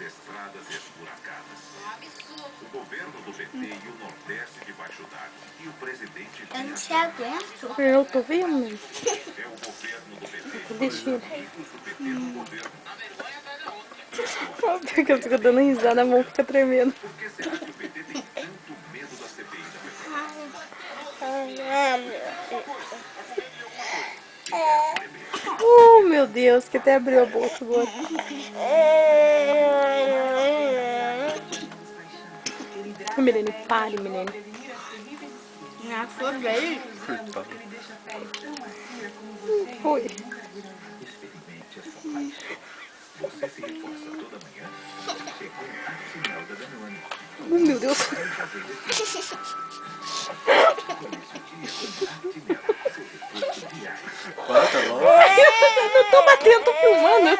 estradas esburacadas. O governo do PT e o Nordeste debaixo d'água. E o presidente... Eu não te aguento. Eu tô vendo. É o governo do PT. Deixa ele. Amigos do PT no governo. Porque eu fico dando risada, a mão fica tremendo. Por que será que o PT tem tanto medo da CPI da Petrobras? Oh, meu Deus, que até abriu a boca agora. Milene, pare, Milene. Na sua vez. Foi. Experimente essa paixão. Você se reforça toda manhã. Pegou a Actimel da Danone. Oh, meu Deus. Para, tá bom? Eu não tô batendo, tô filmando.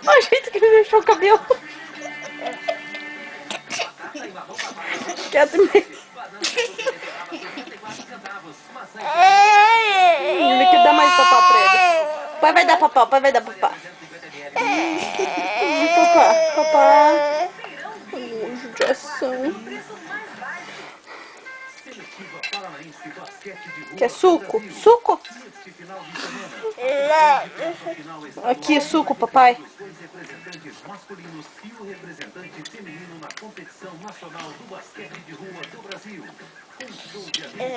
Olha o jeito que ele deixou o cabelo. Quieto mesmo. Ele quer dar mais papá pra ele. Pai vai dar papá, pai vai dar papá. Papá. Judiação. Quer suco? Suco? Aqui, suco, papai. Masculinos e o representante feminino na competição nacional do basquete de rua do Brasil. Um show de um grande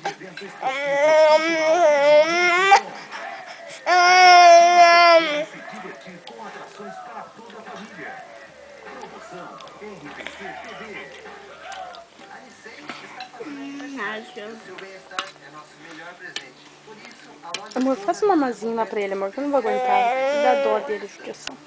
evento esportivo. Se divertir com atrações para toda a família. Promoção RBC TV. Acho. Amor, faça uma mazinha lá pra ele, amor, que eu não vou aguentar. Dá dó dele, judiação.